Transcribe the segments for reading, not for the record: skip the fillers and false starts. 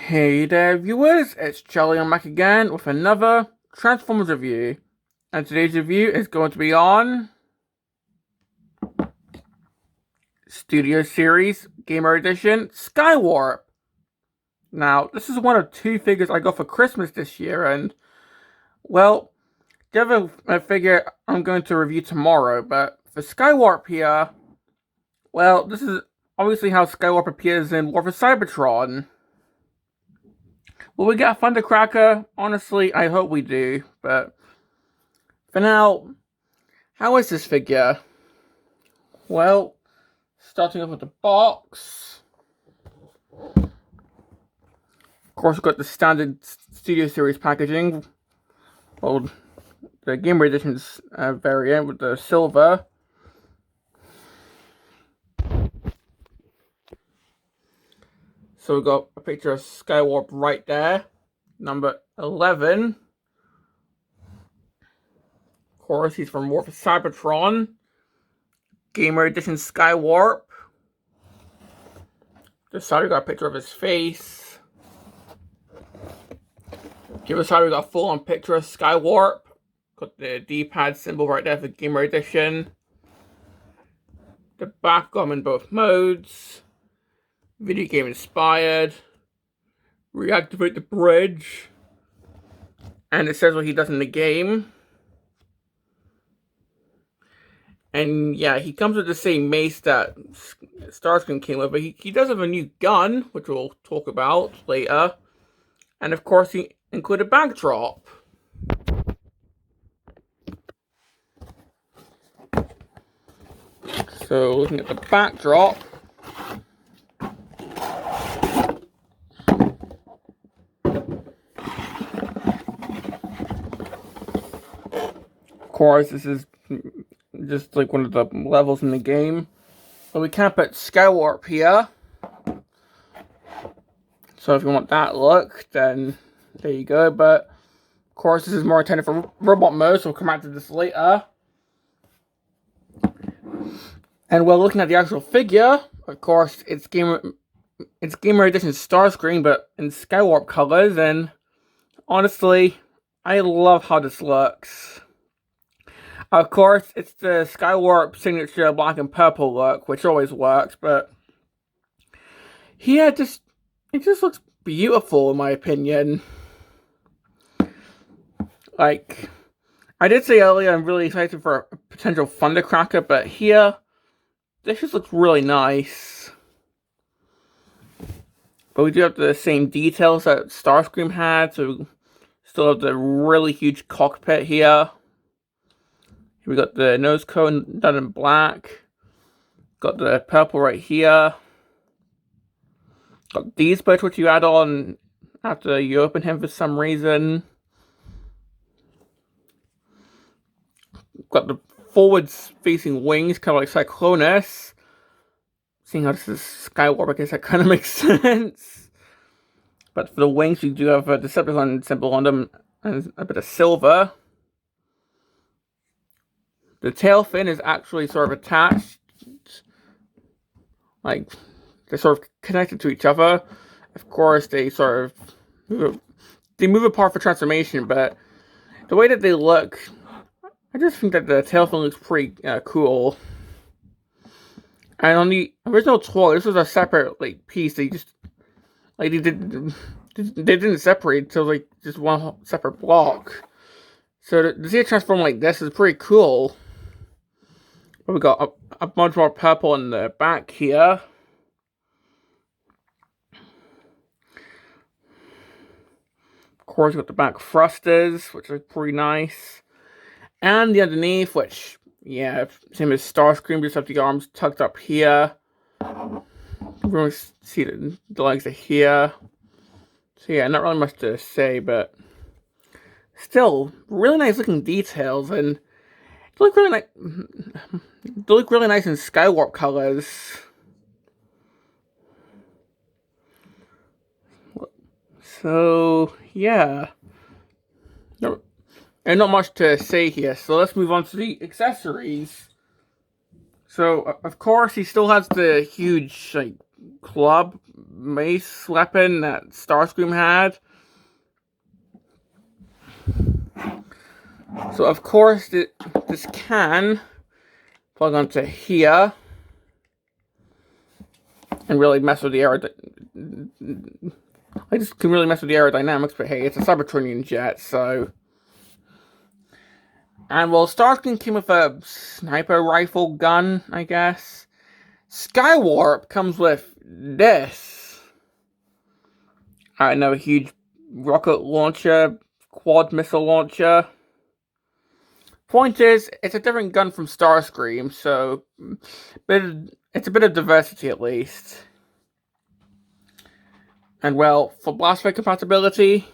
Hey there, viewers! It's Charlie. I'm back again with another Transformers review. And today's review is going to be on Studio Series Gamer Edition Skywarp. Now, this is one of two figures I got for Christmas this year, and, well, the other figure I'm going to review tomorrow, but for Skywarp here, well, this is obviously how Skywarp appears in War for Cybertron. Will we get a Thundercracker? Honestly, I hope we do, but for now, how is this figure? Well, starting off with the box. Of course, we've got the standard Studio Series packaging. Well, the Gamer Edition's variant with the silver. So we've got a picture of Skywarp right there, number 11. Of course, he's from War for Cybertron. Gamer Edition Skywarp. This side we got a picture of his face. The other side we got a full-on picture of Skywarp. Got the D-pad symbol right there for Gamer Edition. The back got him in both modes. Video game inspired. Reactivate the bridge. And it says what he does in the game. And yeah, he comes with the same mace that Starscream came with, but he does have a new gun, which we'll talk about later. And of course, he included a backdrop. So, looking at the backdrop, of course, this is just like one of the levels in the game. But we can't put Skywarp here. So if you want that look, then there you go. But of course, this is more intended for robot mode, so we'll come back to this later. And while looking at the actual figure, of course, it's Gamer Edition Starscream, but in Skywarp colors. And honestly, I love how this looks. Of course, it's the Skywarp signature black and purple look, which always works, but yeah, it just looks beautiful in my opinion. Like, I did say earlier, I'm really excited for a potential Thundercracker, but here, this just looks really nice. But we do have the same details that Starscream had, so we still have the really huge cockpit here. We got the nose cone done in black. Got the purple right here. Got these bits which you add on after you open him for some reason. Got the forwards facing wings, kind of like Cyclonus. Seeing how this is Skywarp, I guess that kind of makes sense. But for the wings, you do have a Decepticon symbol on them and a bit of silver. The tail fin is actually sort of attached, like they're sort of connected to each other. Of course, they sort of move apart for transformation, but the way that they look, I just think that the tail fin looks pretty cool. And on the original toy, this was a separate piece. They just they didn't separate until like just one separate block. So to see it transform like this is pretty cool. But we got a bunch more purple in the back here. Of course, we got the back thrusters, which are pretty nice. And the underneath, which, yeah, same as Starscream, just have the arms tucked up here. You can really see the legs are here. So yeah, not really much to say, but still, really nice looking details, and they look really nice in Skywarp colors. So yeah, and not much to say here. So let's move on to the accessories. So of course he still has the huge club mace weapon that Starscream had. So of course this can plug onto here and really mess with the I just can really mess with the aerodynamics, but hey, it's a Cybertronian jet, so. And well, Starscream came with a sniper rifle gun, I guess. Skywarp comes with this. I know, a huge rocket launcher, quad missile launcher. Point is, it's a different gun from Starscream, so it's a bit of diversity at least. And well, for blast effect compatibility,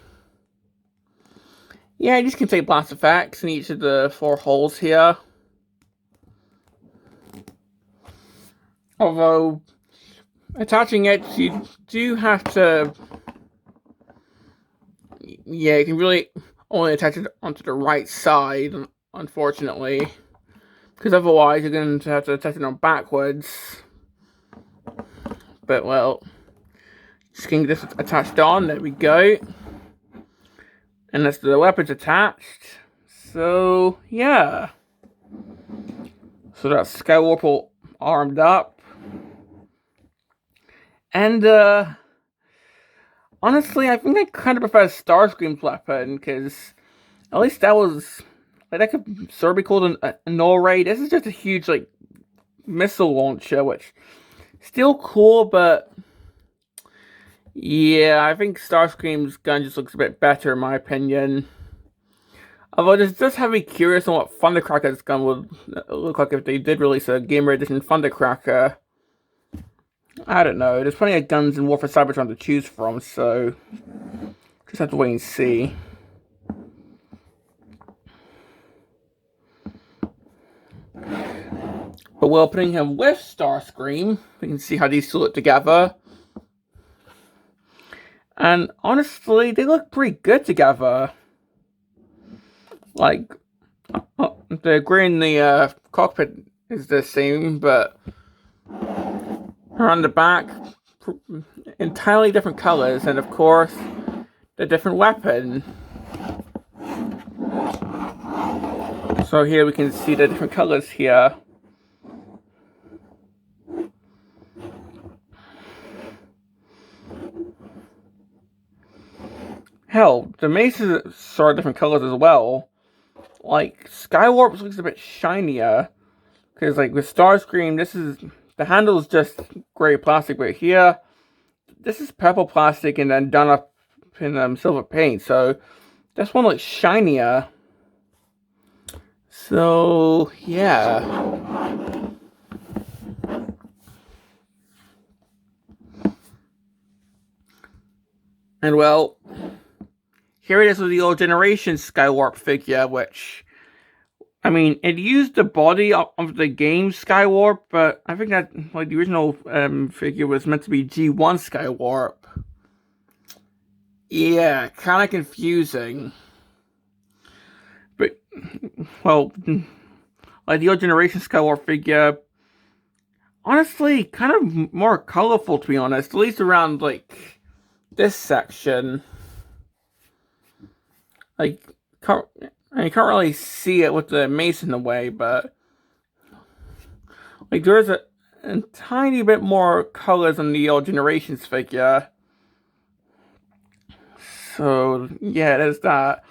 yeah, you just can take blast effects in each of the 4 holes here. Although, attaching it, you do have to... Yeah, you can really only attach it onto the right side, unfortunately. Because otherwise, you're going to have to attach it on backwards. But, well, just getting this attached on, there we go. And that's the weapon's attached. So, yeah. So that's Skywarp armed up. And, honestly, I think I kind of prefer Starscream's weapon, because at least that was, like, that could sort of be called a null ray. This is just a huge, like, missile launcher, which is still cool, but yeah, I think Starscream's gun just looks a bit better, in my opinion. Although this does have me curious on what Thundercracker's gun would look like if they did release a Gamer Edition Thundercracker. I don't know. There's plenty of guns in War for Cybertron to choose from, so just have to wait and see. But while putting him with Starscream, we can see how these two look together. And honestly, they look pretty good together. Like, the gray in the cockpit is the same, but around the back, entirely different colors, and of course, the different weapon. So here we can see the different colors here. Hell, the mace is sort of different colors as well. Like, Skywarp looks a bit shinier. Because, like, with Starscream, the handle is just gray plastic, but here, this is purple plastic and then done up in silver paint. So, this one looks shinier. So, yeah. And well, here it is with the old generation Skywarp figure, which, I mean, it used the body of the game Skywarp, but I think that, like, the original figure was meant to be G1 Skywarp. Yeah, kind of confusing. But, well, like the old generation Skywarp figure, honestly, kind of more colorful, to be honest, at least around, like, this section. Like, you can't really see it with the mace in the way, but like, there's a tiny bit more colors on the old generations figure. So, yeah, there's that.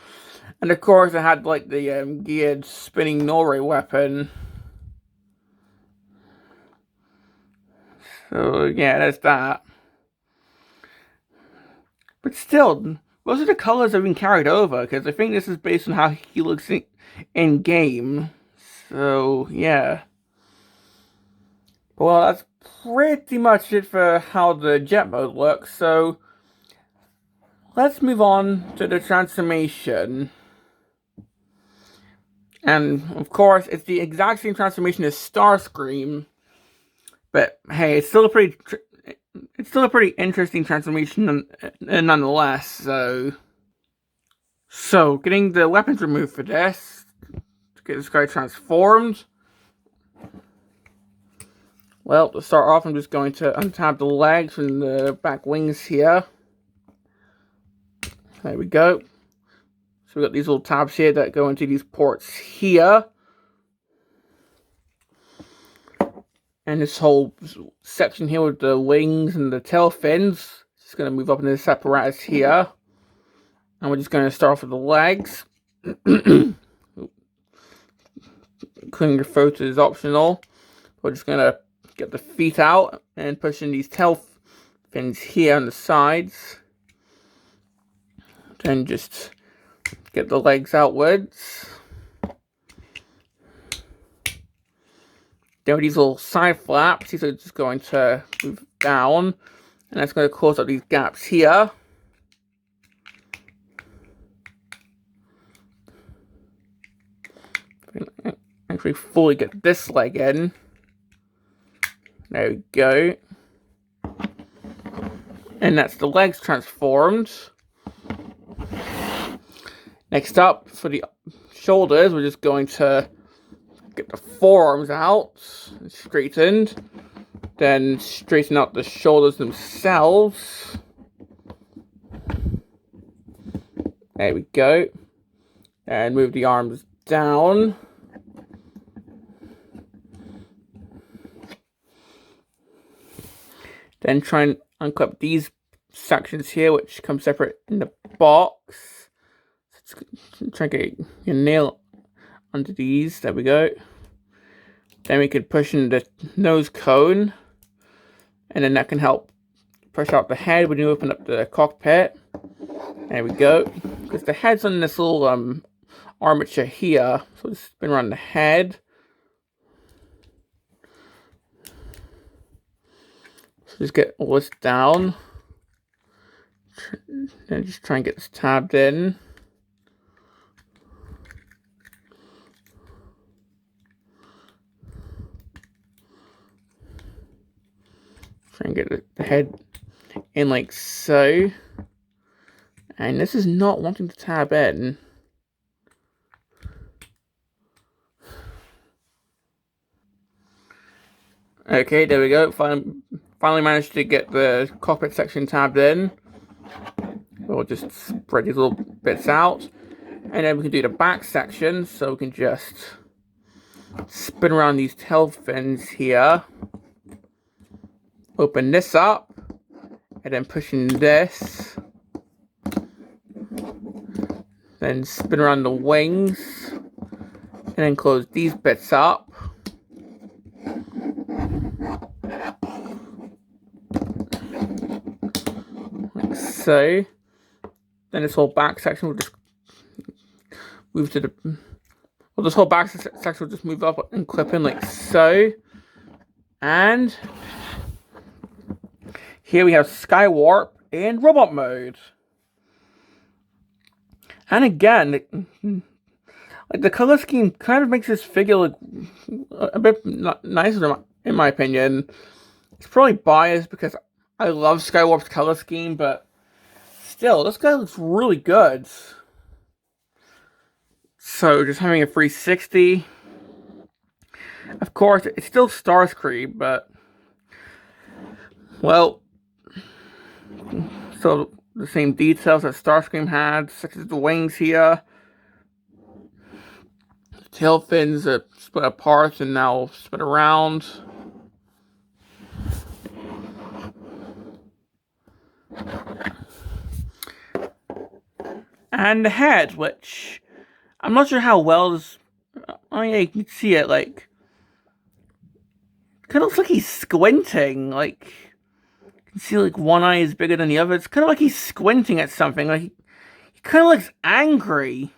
And of course, it had, like, the geared spinning null-ray weapon. So, yeah, there's that. But still, most of the colors have been carried over, because I think this is based on how he looks in game. So, yeah. Well, that's pretty much it for how the jet mode looks, so let's move on to the transformation. And, of course, it's the exact same transformation as Starscream, but hey, it's still a pretty interesting transformation nonetheless, so getting the weapons removed for this, to get this guy transformed. Well, to start off, I'm just going to untap the legs and the back wings here. There we go. So we got these little tabs here that go into these ports here. And this whole section here with the wings and the tail fins, just going to move up into this apparatus here. And we're just going to start off with the legs. Cleaning your photo is optional. We're just going to get the feet out and push in these tail fins here on the sides. Then just get the legs outwards. Then with these little side flaps, these are just going to move down, and that's going to close up these gaps here. Actually fully get this leg in. There we go. And that's the legs transformed. Next up, for the shoulders, we're just going to get the forearms out and straightened. Then straighten out the shoulders themselves. There we go. And move the arms down. Then try and unclip these sections here, which come separate in the box. Try and get your nail under these. There we go. Then we could push in the nose cone, and then that can help push out the head when you open up the cockpit. There we go. Because the head's on this little armature here, so just spin around the head. So just get all this down. Then just try and get this tabbed in. Try and get the head in like so. And this is not wanting to tab in. Okay, there we go. Finally managed to get the cockpit section tabbed in. We'll just spread these little bits out. And then we can do the back section. So we can just spin around these tail fins here. Open this up. And then push in this. Then spin around the wings. And then close these bits up. Like so. Then this whole back section will just move to the... Well, this whole back section will just move up and clip in like so. And here we have Skywarp and Robot Mode. And again, like the color scheme kind of makes this figure look a bit nicer in my opinion. It's probably biased because I love Skywarp's color scheme, but still, this guy looks really good. So, just having a 360. Of course, it's still Starscream, but well, so the same details that Starscream had, such as the wings here. The tail fins are split apart and now split around. And the head, which I'm not sure how well is. Oh yeah, you can see it, like, kind of looks like he's squinting, like, you can see like one eye is bigger than the other. It's kind of like he's squinting at something, like, he kind of looks angry.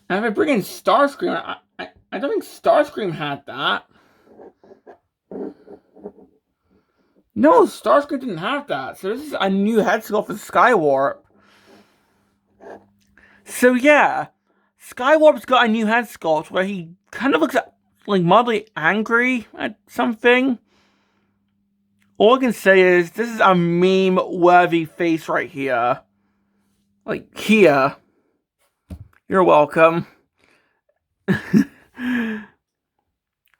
And if I bring in Starscream, I don't think Starscream had that. No, Starscream didn't have that. So this is a new head sculpt for Skywarp. So yeah, Skywarp's got a new head sculpt where he kind of looks like mildly angry at something. All I can say is this is a meme-worthy face right here. Like here. You're welcome.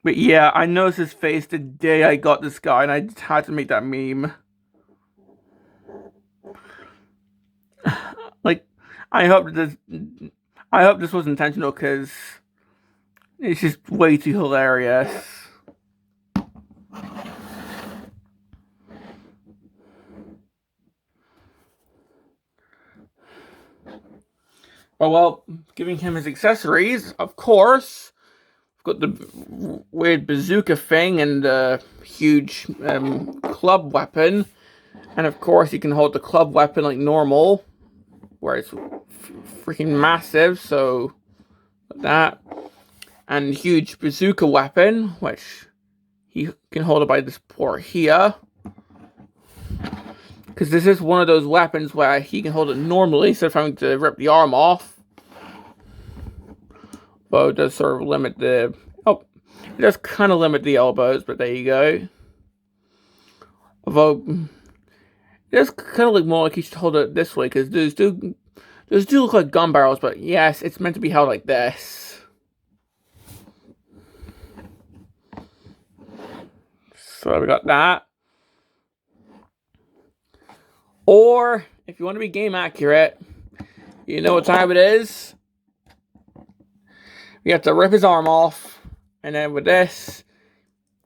But yeah, I noticed his face the day I got this guy, and I just had to make that meme. Like, I hope this, I hope this was intentional because it's just way too hilarious. Well, giving him his accessories, of course. Got the weird bazooka thing and the huge club weapon. And of course, you can hold the club weapon like normal, where it's freaking massive, so that. And huge bazooka weapon, which you can hold it by this port here. Because this is one of those weapons where he can hold it normally instead of having to rip the arm off. But it does sort of limit the... Oh, it does kind of limit the elbows, but there you go. Although, it does kind of look more like he should hold it this way, because those do look like gun barrels, but yes, it's meant to be held like this. So we got that. Or, if you want to be game accurate, you know what time it is? We have to rip his arm off, and then with this,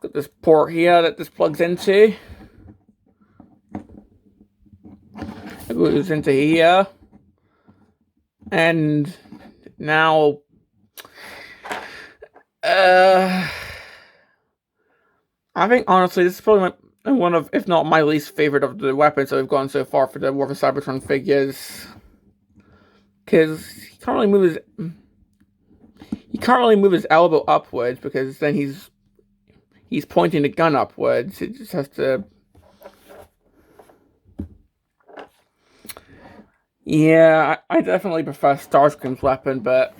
got this port here that this plugs into. It goes into here, and now, I think honestly this is probably one of, if not my least favorite of the weapons that we've gone so far for the War for Cybertron figures, because he can't really move his elbow upwards, because then he's pointing the gun upwards. It just has to... Yeah, I definitely prefer Starscream's weapon, but...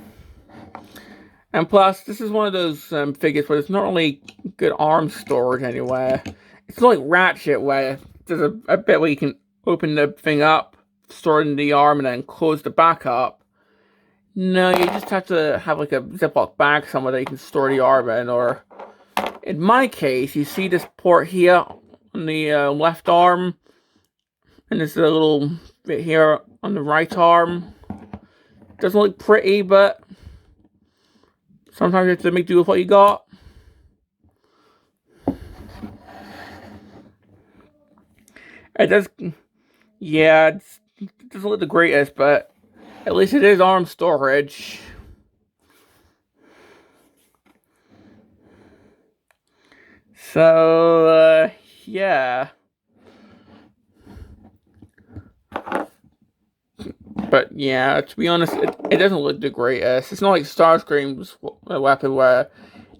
And plus, this is one of those figures where there's not really good arm storage anywhere. It's not like Ratchet, where there's a bit where you can open the thing up, store it in the arm, and then close the back up. No, you just have to have like a Ziploc bag somewhere that you can store the arm in, or... In my case, you see this port here on the left arm, and there's a little bit here on the right arm. Doesn't look pretty, but sometimes you have to make do with what you got. It does, yeah, it doesn't look the greatest, but at least it is arm storage. So, yeah. But yeah, to be honest, it doesn't look the greatest. It's not like Starscream's weapon where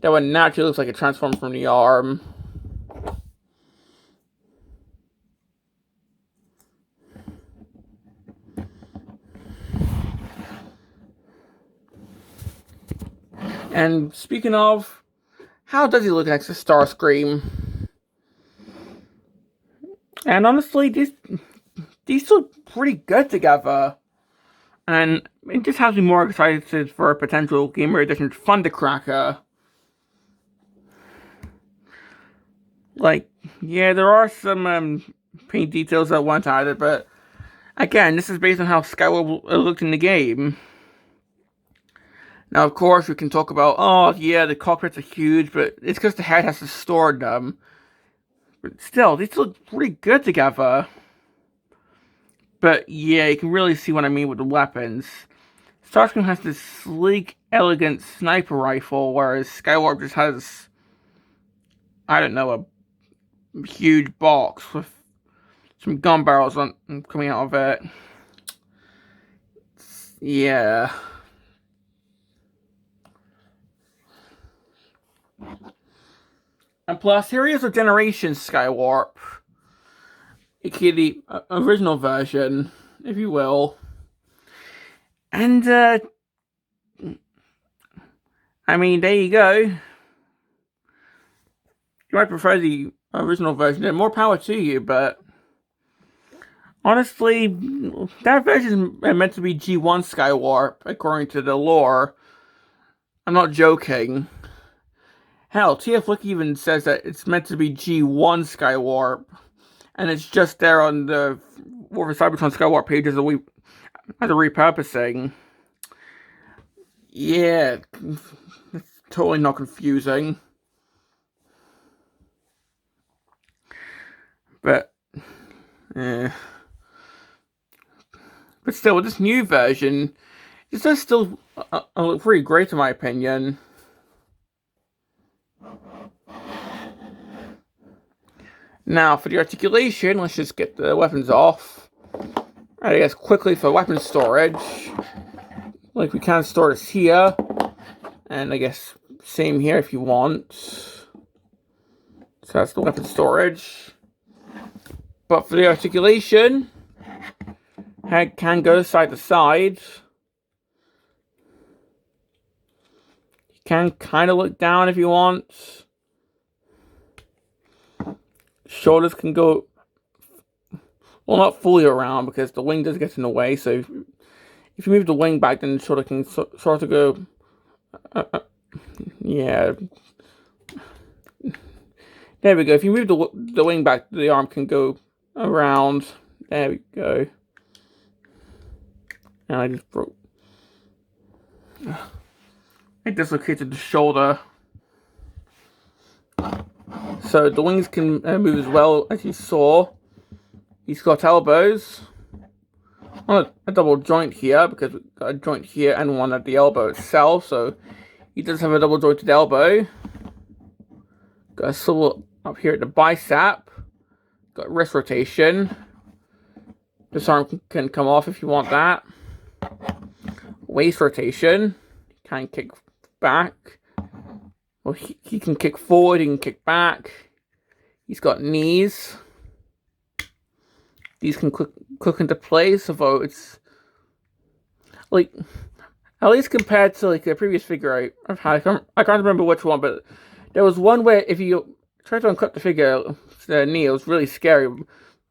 that one naturally looks like it transformed from the arm. And speaking of, how does he look next to Starscream? And honestly, these look pretty good together. And it just has me more excited for a potential Gamer Edition Thundercracker. Like, yeah, there are some paint details that weren't added, but again, this is based on how Skywarp looked in the game. Now, of course, we can talk about, oh, yeah, the cockpits are huge, but it's because the head has to store them. But still, these look pretty good together. But yeah, you can really see what I mean with the weapons. Starscream has this sleek, elegant sniper rifle, whereas Skywarp just has, I don't know, a huge box with some gun barrels coming out of it. Yeah. And plus, here is a Generation Skywarp, aka the original version, if you will. And, I mean, there you go. You might prefer the original version, and more power to you, but honestly, that version is meant to be G1 Skywarp, according to the lore. I'm not joking. Hell, TF Wiki even says that it's meant to be G1 Skywarp, and it's just there on the War for Cybertron Skywarp page as a repurposing. Yeah, it's totally not confusing. But, but still, with this new version, it does still look pretty great in my opinion. Now, for the articulation, let's just get the weapons off. I guess quickly for weapon storage. Like, we can store this here. And I guess same here if you want. So that's the weapon storage. But for the articulation, head can go side to side. You can kind of look down if you want. Shoulders can go, well, not fully around because the wing does get in the way. So if you move the wing back, then the shoulder can sort of go, yeah. There we go. If you move the wing back, the arm can go around. There we go. And I just broke. I dislocated the shoulder. So the wings can move as well, as you saw. He's got elbows on a double joint here, because we've got a joint here and one at the elbow itself. So he does have a double jointed elbow. Got a swivel up here at the bicep. Got wrist rotation. This arm can come off if you want that. Waist rotation. Can kick back. Well, he can kick forward, he can kick back. He's got knees. These can click into place, although it's like, at least compared to like the previous figure I've had, I can't remember which one, but there was one where if you tried to unclip the figure, the knee, it was really scary.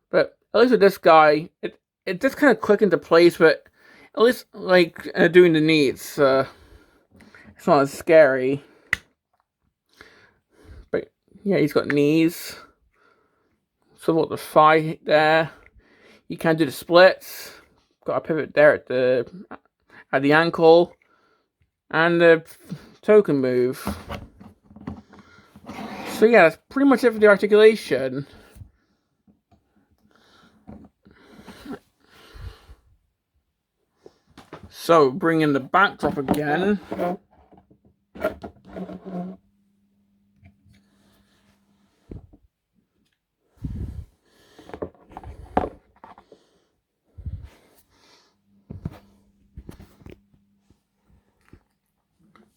But at least with this guy, it just kind of click into place, but at least like doing the knee, it's not as scary. But yeah, he's got knees. So what the thigh there. You can do the splits. Got a pivot there at the ankle. And the toe can move. So yeah, that's pretty much it for the articulation. So bring in the backdrop again.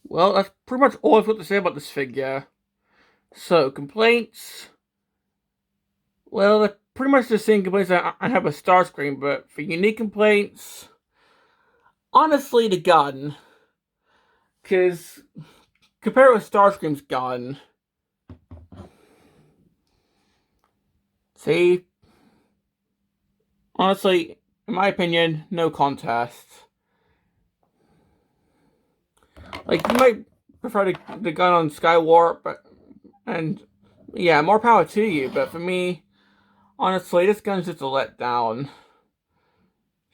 Well, that's pretty much all I've got to say about this figure. So, complaints. Well, they're pretty much the same complaints I have with Starscream, but for unique complaints, honestly, the gun. Because, compare it with Starscream's gun. See? Honestly, in my opinion, no contest. Like, you might prefer the gun on Skywarp, and yeah, more power to you, but for me, honestly, this gun's just a letdown.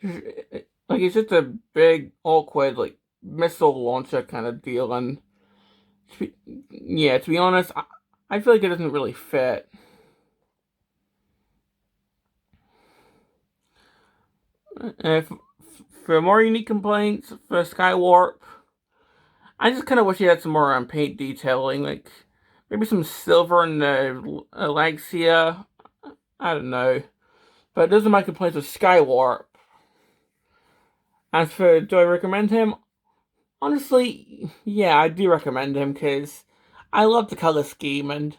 Like, it's just a big, awkward, like, missile launcher kind of deal, and to be honest, I feel like it doesn't really fit. For more unique complaints, for Skywarp, I just kind of wish he had some more paint detailing, like maybe some silver in the legs here. I don't know. But those are my complaints with Skywarp. As for, do I recommend him? Honestly, yeah, I do recommend him, because I love the color scheme, and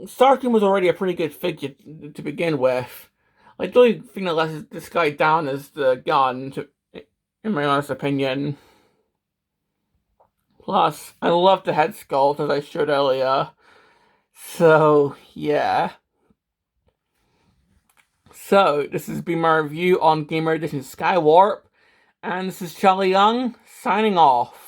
Starscream was already a pretty good figure to begin with. Like, the only thing that lets this guy down is the gun, in my honest opinion. Plus, I love the head sculpt, as I showed earlier. So, yeah. So, this has been my review on Gamer Edition Skywarp. And this is Charlie Young, signing off.